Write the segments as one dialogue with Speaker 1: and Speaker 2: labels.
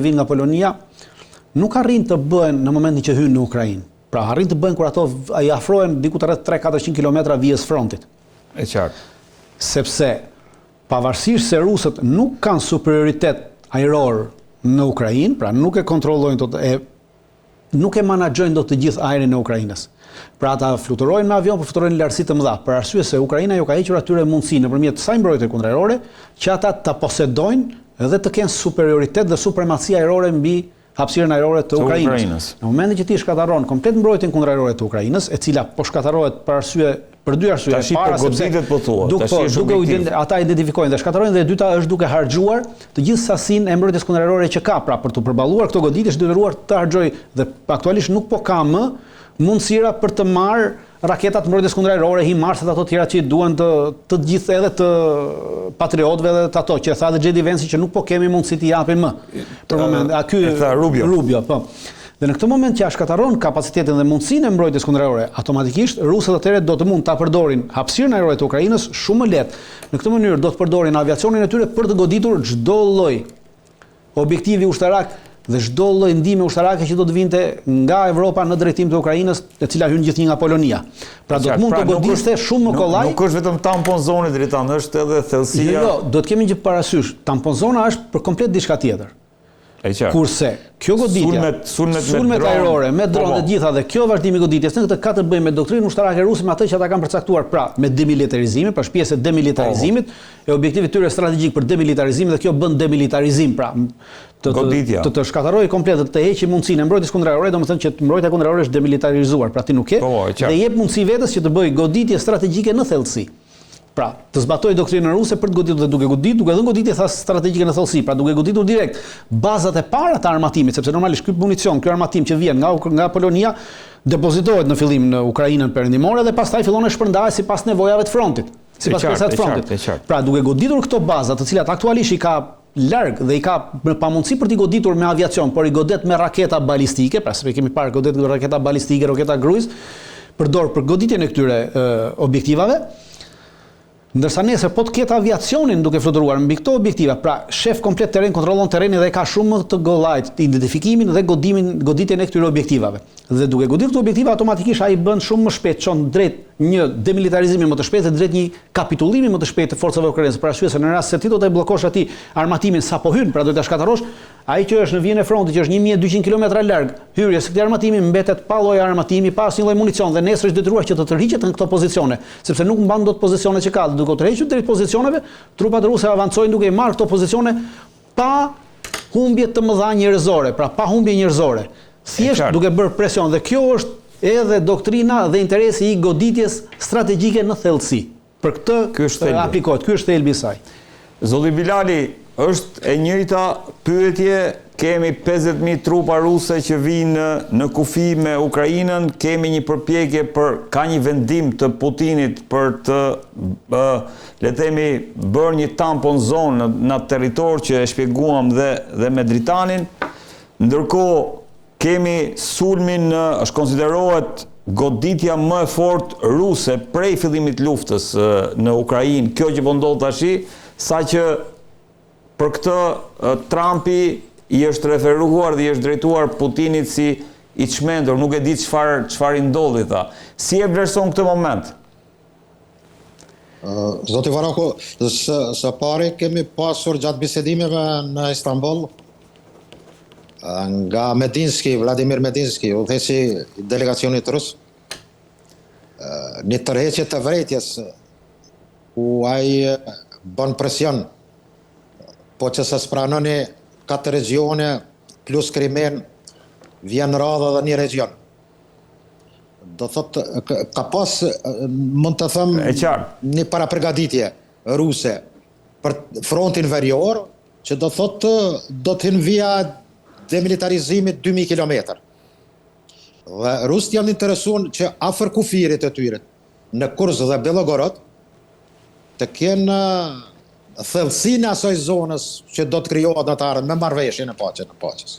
Speaker 1: vinë nga Polonia, nuk arrin të bëhen në momentin që hynë në Ukrainë. Pra arrin të bëhen kur ato I afrohen diku të rreth 300-400 kilometra vijës frontit.
Speaker 2: E qartë.
Speaker 1: Sepse pavarësisht se rusët nuk kanë superioritet ajror në Ukrainë, pra nuk e kontrollojnë nuk e menaxhojnë dot të gjithë ajrin e Ukrainës. Pra ata fluturojnë me avion, por fluturojnë në lartësi të mëdha, për arsye se Ukraina jo ka hequr atyre mundësi nëpërmjet saj mbrojtje kundërajrore që ata ta posedojnë dhe të kenë superioritet dhe supremaci ajrore mbi hapësirën ajrore të Ukrainës. Në momentin që ti shkatërron komplet mbrojtjen kundërajrore të Ukrainës, e cila po shkatërrohet për dy arsye.
Speaker 2: Tashi po goditet po thua.
Speaker 1: Ata identifikojnë dhe shkatërrojnë dhe e dyta është duke harxhuar të gjithë sasinë e mbrojtjes kundërajrore që ka, pra për të përballuar këto goditje është detyruar të harxhojë dhe aktualisht nuk po ka më mundësira për të marrë raketat mbrojtjes kundërajrore, HIMARS-et ato tjera që duan të gjithë edhe të patriotëve dhe të ato që tha dhe J.D. Vance që nuk po kemi mundësi t'i japim më. Për moment, Rubio, po. Dhe në këtë moment që shkatërron kapacitetin dhe mundësinë e mbrojtjes kundërajrore, automatikisht rusët atëherë do të mund ta përdorin hapësirën ajrore të Ukrainës shumë më lehtë. Në këtë mënyrë do të përdorin aviacionin e tyre për të goditur çdo lloj objektivi ushtarak dhe çdo lloj ndihme ushtarake që do të vinte nga Evropa në drejtim të Ukrainës, e cila hyn gjithnjë nga Polonia. Pra do të mund të godiste shumë më kollaj.
Speaker 2: Nuk është vetëm tampon zone dritan, është edhe thellësia.
Speaker 1: Jo, do të kemi një parasysh. Tampon zona është për komplet diçka tjetër. Kurse kjo goditja, sulmet ajrore, me dronë të gjitha dhe kjo vazhdimi i goditjes, në këtë ka të bëjë me doktrinën ushtarake ruse, me atë që ata kanë përcaktuar, pra me demilitarizimin, pra pjesë e demilitarizimit, e objektivi tyre strategjik për demilitarizimin dhe kjo bën demilitarizim, pra të shkatërrojë komplet të heqë mundësinë e mbrojtjes kundërajrore, domethënë që mbrojtja kundërajrore është demilitarizuar, pra ti nuk ke, dhe jep mundësi vetes që të bëjë goditje strategjike në thellësi. Pra, të zbatoj doktrinën ruse për të goditur dhe duke dhënë goditje tha strategjike në thellësi, pra duke goditur direkt bazat e para të armatimit, sepse normalisht ky municion, ky armatim që vjen nga Polonia depozitohet në fillim në Ukrainën perëndimore dhe pastaj fillon të shpërndahet sipas nevojave të frontit, sipas kërkesave të frontit. Pra, duke goditur këto baza, të cilat aktualisht i ka larg dhe i ka pamundësi për t'i goditur me aviacion, por i godet me raketa balistike, pra se kemi parë godet me raketa balistike, roketa Cruise, përdor për goditjen e këtyre objektivave. Ndërsa nesër po të ketë aviacionin duke fluturuar mbi këto objektiva, pra shef komplet terren, kontrollon terrenin dhe ka shumë më të gollajt identifikimin dhe goditjen e këtyre objektivave. Dhe duke goditur këto objektiva automatikisht ai bën shumë më shpejt, çon drejt një demilitarizimi më të shpejtë dhe drejt një kapitullimi më të shpejtë të forcave ukrainase. Për arsye se në rast se ti do të bllokosh atij armatimin sapo hyn, pra do ta shkatërrosh, ai që është në vijën e frontit, që është 1200 kilometra larg, hyrja së këtij armatimi mbetet pa lloj armatimi, pa asnjë lloj municion dhe nesër është detyruar që të tërhiqet në këto pozicione, sepse nuk mban dot pozicionet që ka. Duke tërhequr drejt pozicioneve, trupat ruse avancojnë duke i marrë këto pozicione pa humbje të mëdha njerëzore, pra pa humbje njerëzore. Thjesht duke bërë presion dhe kjo është edhe doktrina dhe interesi i goditjes strategjike në thellësi. Për këtë aplikohet, ky është thelbi i saj.
Speaker 2: Zoti Bilali, është e njëjta pyetje, kemi 50.000 trupa ruse që vinë në kufi me Ukrainën, kemi një përpjekje ka një vendim të Putinit për të le të themi bërë një tampon zonë në territor që e shpjeguam dhe me Dritanin, ndërkohë kemi sulmin, është konsiderohet goditja më e fortë ruse prej fillimit luftës në Ukrainë, kjo që po ndodh tashi, saqë për këtë Trumpi i është referuar dhe i është drejtuar Putinit si i çmendur, nuk e di çfarë i ndodhi tha. Si e vlerëson këtë moment?
Speaker 3: Zoti Varaku, së pari kemi pasur gjatë bisedimeve në Istanbul nga Vladimir Medinski, udhëheqësi i delegacionit rus, një tërheqje të vërejtjes ku ai bën presion, po që se spranoni 4 regione plus Krimen, vjen radhë dhe një region. Do thotë, ka pas, mund të them, një paraprgatitje ruse për frontin verior, që do thotë, do të hynë via demilitarizimit 2000 km. Dhe rusët janë interesuar që afër kufirit e tyre, në Kursk dhe Belgorod, të kenë thellësinë e asaj zonës që do të krijohet atë me marrëveshjen e paqes.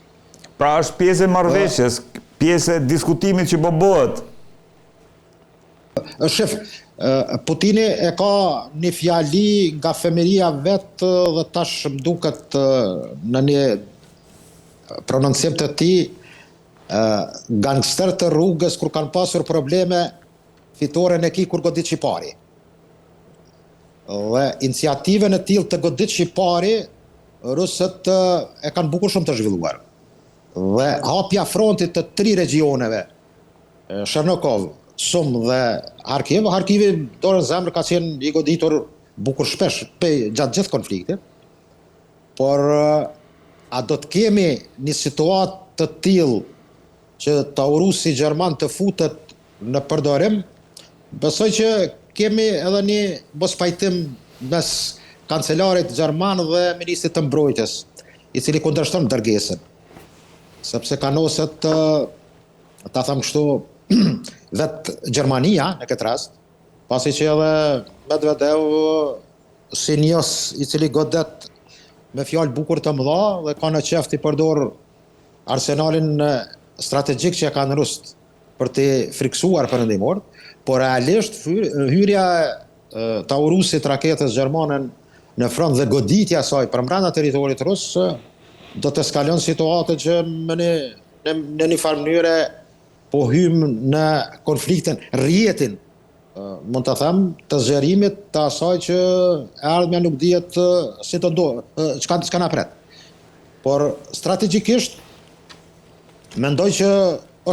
Speaker 2: Pra është pjesë e marrëveshjes, pjesë e diskutimit që po bëhet.
Speaker 3: Shef, Putini e ka një fjali nga femeria vetë dhe tash më duket në një prononcim të tij, gangster të rrugës kur kanë pasur probleme fitore në ki kur godit shqiptari. Dhe iniciativën e tillë të godit shqiptari, rusët e kanë bukur shumë të zhvilluar. Dhe hapja frontit të 3 regioneve, Shernokov, Sum dhe Harkiv. Harkivi dorën zemër ka qenë i goditur bukur shpesh gjatë gjithë konfliktit. Por a do të kemi një situatë të tillë që Taurusi Gjerman të futet në përdorim? Besoj që kemi edhe një mos pajtim mes kancelarit Gjerman dhe ministrit të mbrojtjes, i cili kundërshton dërgesën. Sepse kanoset, ta them kështu, vetë Gjermania në këtë rast, pasi që edhe Medvedev si njës i cili godet me fjalë bukur të mëdha dhe ka në qeft i përdor arsenalin strategjik që kanë rusët për të friksuar perëndimor, por realisht hyrja Taurusit raketës gjermane në front dhe goditja saj përbrenda territorit rus do të eskalon situatën që në një farë mënyre po hym në konfliktin, rrjetin, mund të them, të zgjerimit të asaj që ardhmja nuk dihet si të çka na pret. Por strategjikisht mendoj që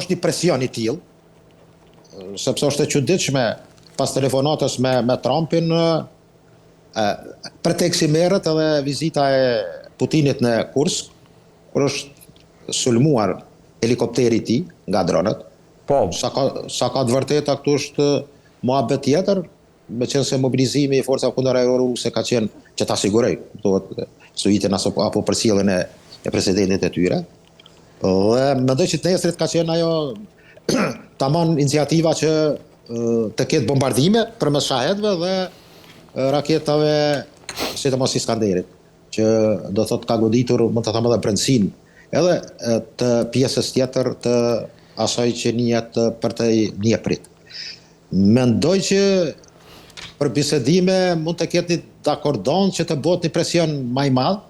Speaker 3: është një presion i tillë, sepse është e çuditshme pas telefonatës me Trumpin, preteksi merret edhe vizita e Putinit në Kursk, kur është sulmuar helikopteri i tij nga dronet.
Speaker 2: Po,
Speaker 3: sa ka të vërteta këtu është muhabet tjetër, meqense mobilizimi i forcave kundërajrore ruse ka qenë që ta siguroj, suitën apo përcjelljen e presidentit e tyre. Dhe mendoj që të nesrit ka qenë ajo tamam iniciativa që të ketë bombardime përmes shahetëve dhe raketave sidomos Iskanderit, që do thot ka goditur, mund të them edhe brendësinë, edhe të pjesës tjetër të asaj që njihet për të Dnjeprit. Mendoj që për bisedime mund të ketë një dakordon që të bëhet një presion më i madh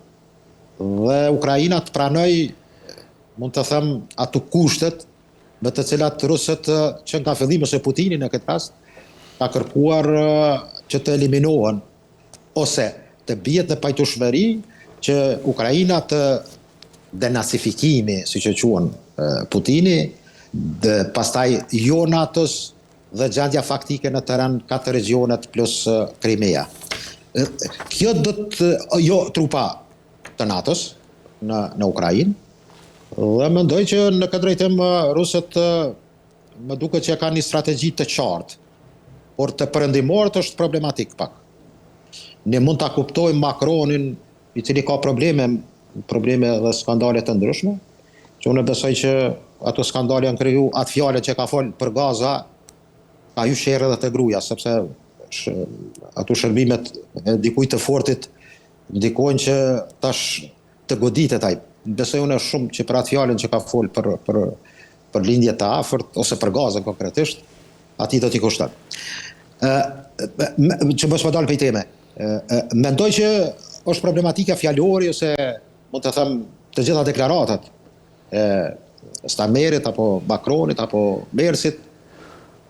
Speaker 3: dhe Ukraina të pranoj, mund të them, ato kushtet me të cilat rusët që nga fillimi ose Putini në këtë rast ka kërkuar që të eliminohen ose të bijet në pajtueshmëri që Ukraina të denazifikimi, siç e quhen Putini, dhe pastaj jo NATO-s dhe gjendja faktike në terren 4 regionet plus Krimea. Kjo do të jo trupa të NATO-s në Ukrainë, dhe mendoj që në këtë drejtim rusët më duket që kanë një strategji të qartë, por të perëndimorët është problematik pak. Ne mund ta kuptojmë Macronin, i cili ka probleme dhe skandale të ndryshme, që unë besoj që ato skandale janë kriju atë fjalë që ka folë për Gaza, ka hyrë sherrë edhe te gruaja, sepse ato shërbimet e dikujt të fortit ndikojnë që tash të goditet ai. Besoj unë shumë që për atë fjalën që ka folë për lindje të afërt ose për Gazën konkretisht, atij do t'i kushton. Që mos më dal prej teme. Mendoj që është problematika fjalori ose mund të them të gjitha deklaratat e Stamerit apo Macronit apo Mersit,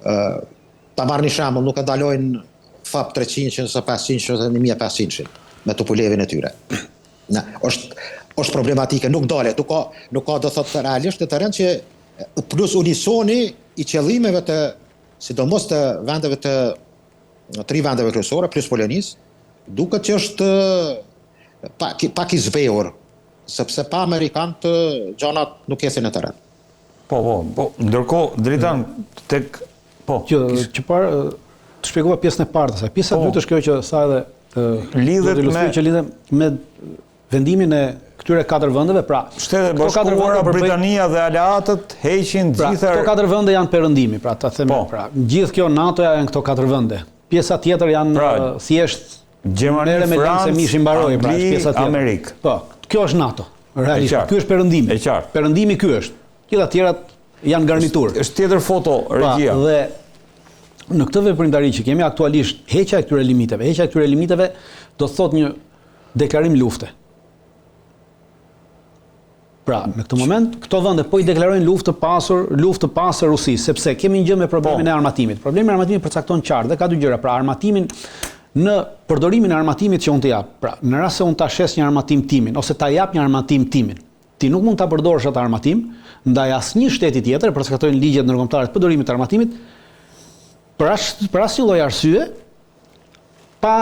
Speaker 3: ta marrë një shembull, nuk e ndalojnë FAP 300 ose 500 ose 1500 me tupulevin e tyre. Është problematike, nuk dalet, nuk ka do thotë realisht të terren që plus unisoni i qëllimeve të sidomos të vendeve të 3 vendeve kryesore plus Polonisë, duket që është pak i zbehur, sepse pa amerikanët gjanat nuk esin në terren.
Speaker 2: Po, ndërkohë Dritan tek
Speaker 1: që parë të shpjegova pjesën e parë, pjesa e dytë është kjo që sa edhe lidhet me vendimin e këtyre 4 vendeve, pra
Speaker 2: Shtetet Bashkuara, Britania dhe aleatët heqin gjitha.
Speaker 1: Këto 4 vende janë perëndimi, pra ta them, gjithë kjo NATO-ja janë këto 4 vende. Pjesa tjetër janë thjesht
Speaker 2: Gjermania, Francë, Angli, Amerikë.
Speaker 1: Po, kjo është NATO. Realisht, ky është perëndimi. Perëndimi ky është. Gjithë tjerat janë garniturë.
Speaker 2: Është tjetër foto regjia.
Speaker 1: Dhe në këtë veprimtari që kemi aktualisht, heqja e këtyre limiteve do të thotë një deklarim lufte. Pra, në këtë moment, këto vende po I deklarojnë luftë të pasur Rusisë, sepse kemi një gjë me problemin e armatimit. Problemi I armatimit përcakton qartë dhe ka dy gjëra. Pra, armatimin në përdorimin e armatimit që unë të jap. Pra, në rast se unë ta shes një armatim timin ose ta jap një armatim timin, ti nuk mund ta përdorësh atë armatim ndaj asnjë shteti tjetër, përcaktojnë ligjet ndërkombëtare të përdorimit të armatimit, për asnjë lloj arsye, pa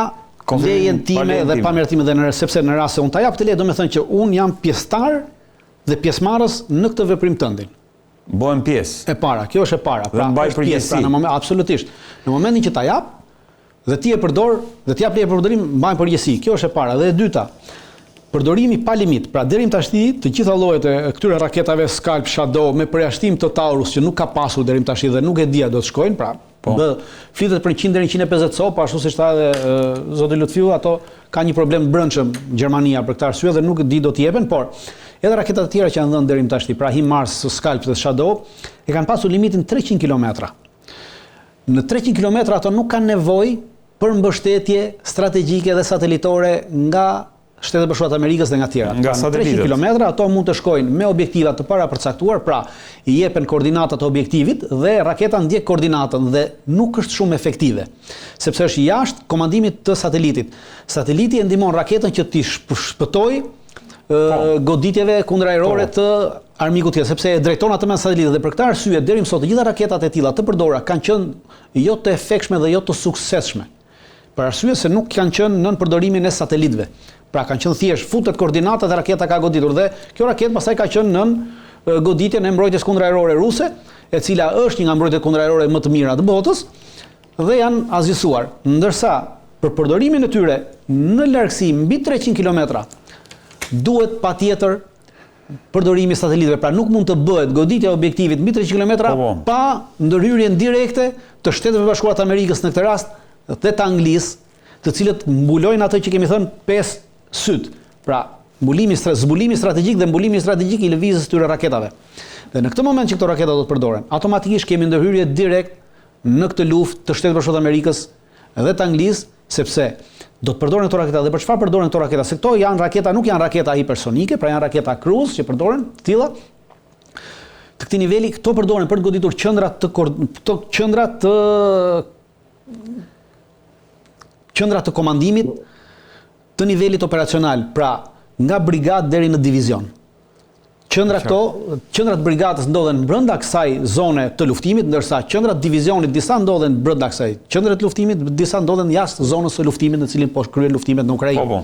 Speaker 1: lejen time dhe pa mirëtimin dhe sepse në rast se unë ta jap të leje, do të thënë që unë jam pjesëtar dhe pjesëmarrës në këtë veprim tëndin.
Speaker 2: Bëhem pjesë.
Speaker 1: E para, kjo është e para.
Speaker 2: Pra, mbaj përgjegjësi.
Speaker 1: Absolutisht. Në momentin që ta jap dhe ti e përdor dhe ti jap leje për përdorim, mbaj përgjegjësi. Kjo është e para. Dhe e dyta, përdorimi pa limit. Pra deri tash të gjitha llojet e këtyre raketave Scalp, Shadow me përjashtim të Taurus që nuk ka pasur deri tash dhe nuk e dia do të shkojnë, pra flitet për 100 deri 150 copa, ashtu siç tha edhe zoti Lutfiu, ato ka një problem brendshëm Gjermania për këtë arsye dhe nuk di do të jepen, por edhe raketat e tjera që janë dhënë deri tash, pra HIMARS, Scalp dhe Shadow, e kanë pasur limitin 300 km. Në 300 km ato nuk kanë nevojë për mbështetje strategjike dhe satelitore nga Shtetet Bashkuara të Amerikës dhe nga tjera.
Speaker 2: Nga
Speaker 1: 300 km ato mund të shkojnë me objektiva të parapërcaktuar, pra I jepen koordinatat e objektivit dhe raketa ndjek koordinatën dhe nuk është shumë efektive, sepse është jashtë komandimit të satelitit. Sateliti e ndihmon raketën që ti shpëtojë goditjeve kundërajrore të armikut tjetër, sepse e drejton atë me satelitin dhe për këtë arsye deri më sot të gjitha raketat e tilla të përdorura kanë qenë jo të efektshme dhe jo të suksesshme. Për arsye se nuk kanë qenë nën përdorimin e satelitëve. Pra kanë qenë thjesht futet koordinata dhe raketa ka goditur dhe kjo raketë pastaj ka qenë nën goditjen e mbrojtjes kundërajrore ruse, e cila është një nga mbrojtjet kundërajrore më të mira të botës dhe janë azhësuar. Ndërsa për përdorimin e tyre në largësi mbi 300 km duhet patjetër përdorimi I satelitëve, pra nuk mund të bëhet goditja e objektivit mbi 300 km pa ndërhyrjen direkte të Shteteve Bashkuara të Amerikës në këtë rast dhe të Anglisë, të cilët mbulojnë atë që kemi thënë 5 syt. Pra, zbulimi strategjik dhe mbulimi strategjik I lëvizjes së këtyre raketave. Dhe në këtë moment që këto raketa do të përdoren, automatikisht kemi ndërhyrje direkt në këtë luftë të Shtetit Bashkuar të Amerikës dhe të Anglisë, sepse do të përdoren këto raketa. Dhe për çfarë përdoren këto raketa? Se këto janë raketa, nuk janë raketa hipersonike, pra janë raketa cruise që përdoren të tilla. Të këtij niveli këto përdoren për të goditur qendrat të komandimit të nivelit operacional, pra nga brigadë deri në divizion. Qendrat brigadës ndodhen brenda kësaj zone të luftimit, ndërsa qendrat divizionit disa ndodhen brenda kësaj qendre të luftimit, disa ndodhen jashtë zonës së luftimit në cilin po kryen luftimet në Ukrainë.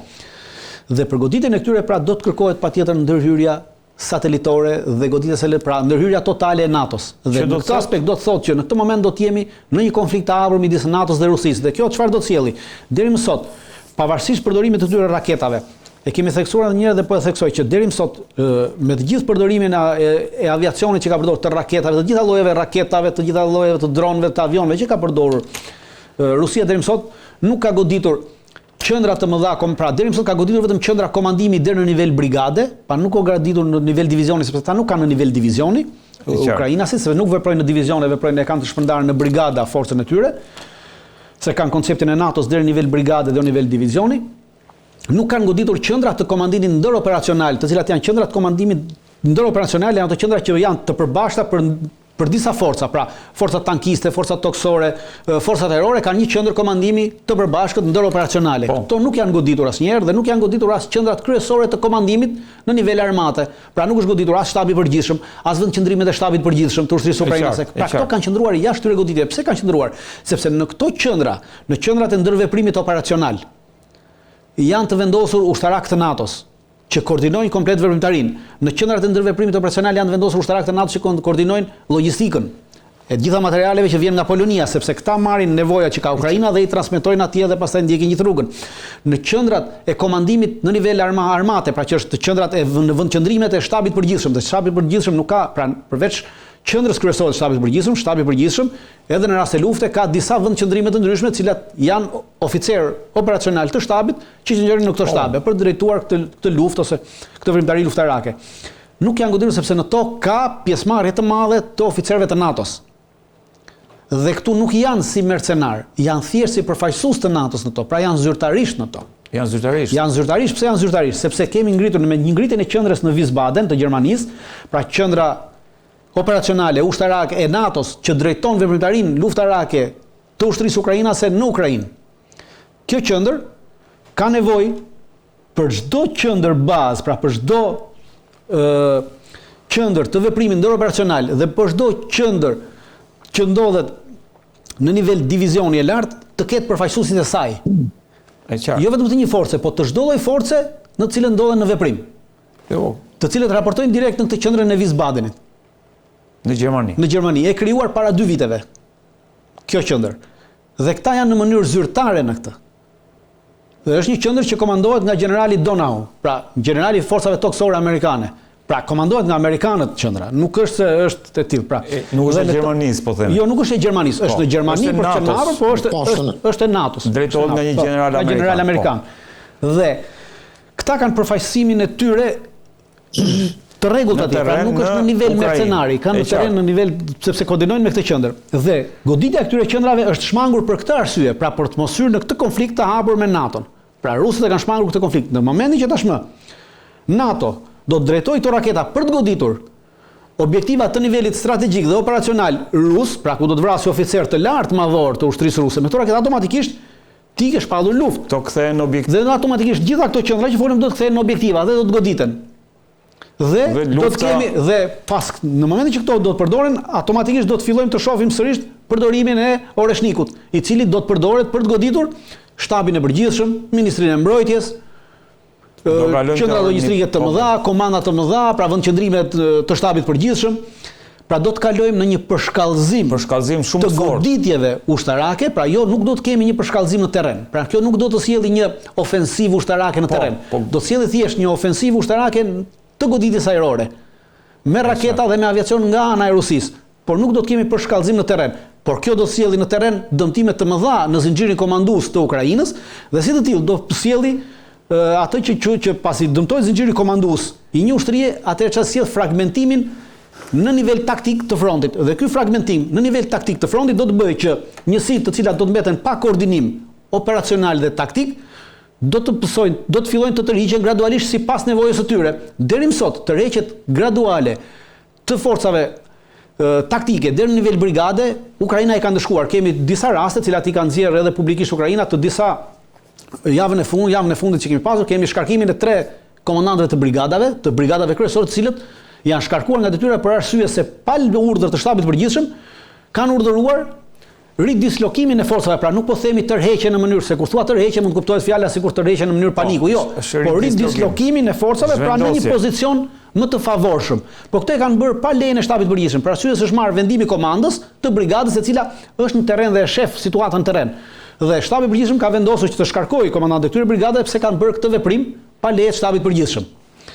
Speaker 1: Dhe për goditjen e këtyre pra do të kërkohet patjetër ndërhyrja satelitore dhe goditja pra ndërhyrja totale e NATO-s. Dhe në këtë aspekt do të thotë që në këtë moment do të jemi në një konflikt të hapur midis NATO-s dhe Rusisë. Dhe kjo çfarë do të sjellë? Deri më sot, pavarësisht përdorimit të këtyre raketave, e kemi theksuar edhe një herë dhe po e theksoj që deri më sot me të gjithë përdorimin e aviacionit që ka përdorur, të raketave, të gjitha llojeve raketave, të gjitha llojeve të dronëve, të avionëve që ka përdorur Rusia deri më sot, nuk ka goditur qendra të mëdha, pra deri më sot ka goditur vetëm qendra komandimi deri në nivel brigade, pa nuk ka goditur në nivel divizioni, sepse ata nuk kanë në nivel divizioni. Ukrainasit, sepse nuk veprojnë në divizione, veprojnë e kanë të shpërndarë në brigada forcën e tyre, se kanë konceptin e NATO-s deri në nivel brigade dhe në nivel divizioni. Nuk kanë goditur qendrat të komandimit ndëroperacional, të cilat janë qendrat të komandimit ndëroperacional, janë ato qendra që janë të përbashkëta për disa forca, pra forcat tankiste, forcat toksore, forcat aerore kanë një qendër komandimi të përbashkët ndëroperacionale. Këto nuk janë goditur asnjëherë dhe nuk janë goditur as qendrat kryesore të komandimit në nivel armate. Pra nuk është goditur as shtabi i përgjithshëm, as vendqendrimet e shtabit të përgjithshëm të ushtrisë ukrainase. Pra këto kanë qëndruar jashtë këtyre goditjeve. Pse kanë qëndruar? Sepse në këto qendra, në qendrat e ndërveprimit operacional, janë të vendosur ushtarak të NATO-s që koordinojnë komplet veprimtarinë. Në qendrat e ndërveprimit operacional janë të vendosur ushtarak të NATO-s që koordinojnë logjistikën e gjitha materialeve që vjen nga Polonia, sepse këta marrin nevojat që ka Ukraina dhe I transmetojnë atje dhe pastaj ndjekin gjithë rrugën. Në qendrat e komandimit në nivel armate, pra që është qendrat e vendqendrimet e shtabit përgjithshëm, dhe shtabi përgjithshëm nuk ka, pra përveç qendrës kryesore të shtabit përgjithshëm, shtabi përgjithshëm edhe në rast se lufte ka disa vendqendrime të ndryshme, të cilat janë oficer operacional të shtabit që qëndrojnë në këto shtabe për drejtuar këtë luftë ose këtë veprimtari luftarake. Nuk janë goditur sepse në to ka pjesëmarrje të madhe të oficerëve të NATO-s. Dhe këtu nuk janë si mercenar, janë thjesht si përfaqësues të NATO-s në to, pra janë zyrtarisht në to.
Speaker 2: Janë zyrtarisht.
Speaker 1: Janë zyrtarisht, pse janë zyrtarisht? Sepse kemi ngritur me një ngritjen e qendrës në Wiesbaden të Gjermanisë, pra qendra operacionale ushtarake e NATO-s që drejton veprimtarinë luftarake të ushtrisë ukrainase në Ukrainë. Kjo qendër ka nevojë për çdo qendër bazë, pra për çdo qendër të veprimit ndëroperacional dhe për çdo qendër që ndodhet në nivel divizioni e lartë të ketë përfaqësuesit e saj. Jo vetëm të një force, po të çdo lloj force në të cilën ndodhen në veprim. Të cilët raportojnë direkt në këtë qendrën e Wiesbadenit.
Speaker 2: Në Gjermani.
Speaker 1: Në Gjermani, e krijuar para 2 viteve. Kjo qendër. Dhe këta janë në mënyrë zyrtare në këtë. Dhe është një qendër që komandohet nga generali Donau, pra generali i forcave toksore amerikane. Pra komandohet nga amerikanët qendra, nuk është se është e tillë, pra.
Speaker 2: Nuk është e Gjermanisë, po them.
Speaker 1: Jo, nuk është e Gjermanisë, është në Gjermani për qendrën, po është e NATO-s.
Speaker 2: Drejtohet nga një general
Speaker 1: amerikan. Dhe këta kanë përfaqësimin e tyre të rregullt atje, pra nuk është në nivel mercenari, kanë në terren në nivel sepse koordinojnë me këtë qendër. Dhe goditja e këtyre qendrave është shmangur për këtë arsye, pra për të mos hyrë në këtë konflikt të hapur me NATO-n. Pra rusët e kanë shmangur këtë konflikt. Në momentin që tashmë NATO do të drejtojë këto raketa për të goditur objektiva të nivelit strategjik dhe operacional rus, pra ku do të vrasë oficer të lartë madhor të ushtrisë ruse, me këto raketa automatikisht ti ke shpallur luftë.
Speaker 2: Do kthehen në objektiva.
Speaker 1: Dhe automatikisht gjitha këto qendra që folëm do të kthehen në objektiva dhe do të goditen. Dhe do të kemi dhe pas në momentin që këto do të përdoren, automatikisht do të fillojmë të shohim sërish përdorimin e Oreshnikut, i cili do të përdoret për të goditur shtabin e përgjithshëm, Ministrinë e Mbrojtjes, qendra logjistrike të mëdha, komanda të mëdha, pra vendqendrimet të shtabit përgjithshëm. Pra do të kalojmë në një përshkallëzim
Speaker 2: shumë
Speaker 1: të goditjeve ushtarake, pra jo nuk do të kemi një përshkallëzim në terren. Pra kjo nuk do të sjellë një ofensivë ushtarake në terren. Do të sjellë thjesht një ofensivë ushtarake të goditjes ajrore, me raketa dhe me aviacion nga ana e Rusisë, por nuk do të kemi përshkallëzim në terren. Por kjo do të sjellë në terren dëmtime të mëdha në zinxhirin komandues të Ukrainës dhe si të tillë do të sjellë atë që pasi dëmtojë zinxhiri komandues i një ushtrie, atëherë çfarë sjell fragmentimin në nivel taktik të frontit. Dhe ky fragmentim në nivel taktik të frontit do të bëjë që njësitë të cilat do të mbeten pa koordinim operacional dhe taktik, do të fillojnë të tërhiqen gradualisht sipas nevojës së tyre. Deri më sot, tërheqjet graduale të forcave taktike deri në nivel brigade, Ukraina i ka ndëshkuar. Kemi disa raste, të cilat i kanë nxjerrë edhe publikisht Ukraina, të disa javën e fundit që kemi pasur, kemi shkarkimin e 3 komandantëve të brigadave kryesore, të cilët janë shkarkuar nga detyra për arsye se pa urdhër të shtabit përgjithshëm kanë urdhëruar ridislokimin e forcave. Pra nuk po themi tërheqje në mënyrë se kur thua tërheqje mund kuptohet fjala sikur tërheqje në mënyrë paniku, jo, por ridislokimin e forcave pra në një pozicion më të favorshëm. Po këto e kanë bërë pa lejen e shtabit përgjithshëm, për arsye se është marrë vendimi komandës të brigadës e cila është në terren dhe e shef situatën në terren. Dhe shtabi i përgjithshëm ka vendosur që të shkarkojë komandantët e këtyre brigadave pse kanë bërë këtë veprim pa leje të shtabit përgjithshëm.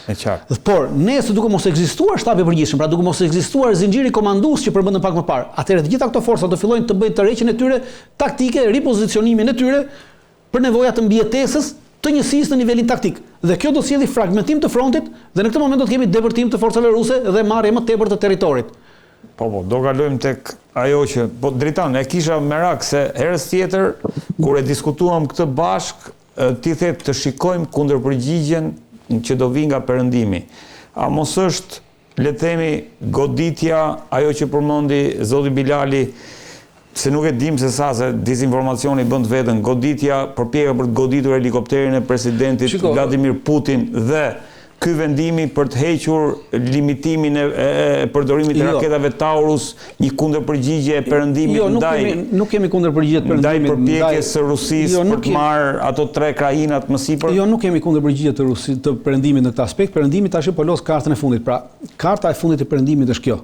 Speaker 2: E qartë.
Speaker 1: Por nëse duke mos ekzistuar shtabi i përgjithshëm, pra duke mos ekzistuar zinxhiri komandues që përmendëm pak më parë, atëherë të gjitha këto forca do fillojnë të bëjnë tërheqjen e tyre taktike, ripozicionimin e tyre për nevoja të mbijetesës të njësisë në nivelin taktik. Dhe kjo do sjellë fragmentim të frontit dhe në këtë moment do të kemi depërtim të forcave ruse dhe marrje më tepër të territorit.
Speaker 2: Po, do kalojmë tek ajo që, po Dritan, e kisha merak se herës tjetër, kur e diskutuam këtë bashk, ti the të shikojmë kundërpërgjigjen që do vi nga perëndimi. A mos është, le të themi, goditja ajo që përmendi zoti Bilali, se nuk e dim se sa se dizinformacioni bën vetën, goditja përpjekja për të goditur helikopterin e presidentit Vladimir Putin dhe ky vendimi për të hequr limitimin e përdorimit të raketave Taurus, një kundërpërgjigje e perëndimit ndaj.
Speaker 1: Nuk kemi kundërpërgjigje të perëndimit
Speaker 2: ndaj përpjekjes së Rusisë për të marrë ato 3 krajinat më sipër.
Speaker 1: Jo, nuk kemi kundërpërgjigje të perëndimit në këtë aspekt. Perëndimi tash po los kartën e fundit. Pra, karta e fundit e perëndimit është kjo.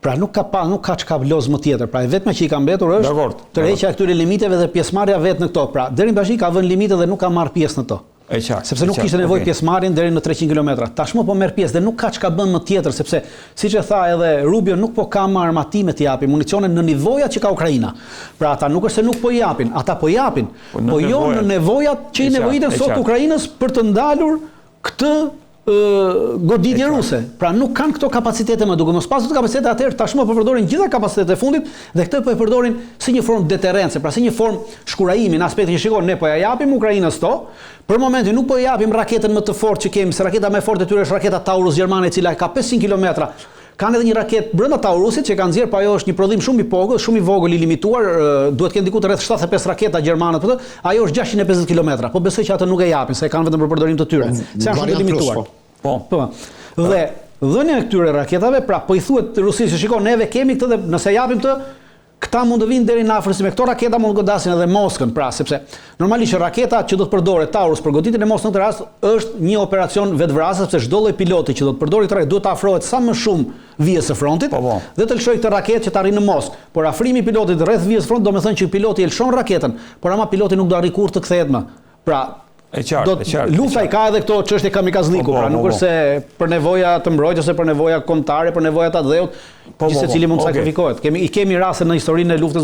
Speaker 1: Pra nuk ka çka los më tjetër. Pra e vetma që i ka mbetur është tërheqja e këtyre limiteve dhe pjesëmarrja vetë në këto. Pra deri tash ka vënë limite dhe nuk ka marrë pjesë në to. Sepse nuk kishte nevojë pjesëmarrjen deri në 300 kilometra. Tashmë po merr pjesë dhe nuk ka çka bën më tjetër sepse siç e tha edhe Rubio nuk po ka më armatime të japin, municione në nevojat që ka Ukraina. Pra ata nuk është se nuk po japin, ata po japin, po jo në nevojat që i nevojiten sot Ukrainës për të ndalur këtë goditje ruse. Pra nuk kanë këto kapacitete më duke mos pasur të kapacitete atëherë tashmë po përdorin gjitha kapacitetet e fundit dhe këtë po e përdorin si një formë deterrence, pra si një formë shkurajimi në aspektin që shikon ne po ja japim Ukrainës to, për momentin nuk po ja japim raketën më të fortë që kemi, se raketa më e fortë e tyre është raketa Taurus gjermane e cila ka 500 kilometra. Kanë edhe një raketë brenda Taurusit që kanë nxjerr, po ajo është një prodhim shumë i vogël, i limituar, duhet të kenë diku të rreth 75 raketa gjermane për të, ajo është 650 kilometra, po besoj që atë nuk e japin, se kanë vetëm për përdorim të tyre. Se janë shumë të limituar. Po. Dhe dhënia e këtyre raketave, pra po i thuhet Rusisë, shikon, neve kemi këtë dhe nëse japim të, këta mund të vinë deri në afërsi me këto raketa mund të godasin edhe Moskën, pra sepse normalisht raketa që do të përdoret Taurus për goditjen e Moskës në këtë rast është një operacion vetvrasës, sepse çdo lloj piloti që do të përdori këtë raketë duhet të afrohet sa më shumë vijës së frontit dhe të lëshojë këtë raketë që të arrijë në Moskë. Por afrimi i pilotit rreth vijës së frontit do të thonë që piloti e lëshon raketën, por ama piloti nuk do arrijë kurrë të kthehet më. Pra lufta i ka edhe këto çështje kamikazliku, pra nuk është se për nevoja të mbrojtjes, ose për nevoja kombëtare, për nevoja të dheut, gjithsecili mund të sakrifikohet. I kemi raste në historinë e luftës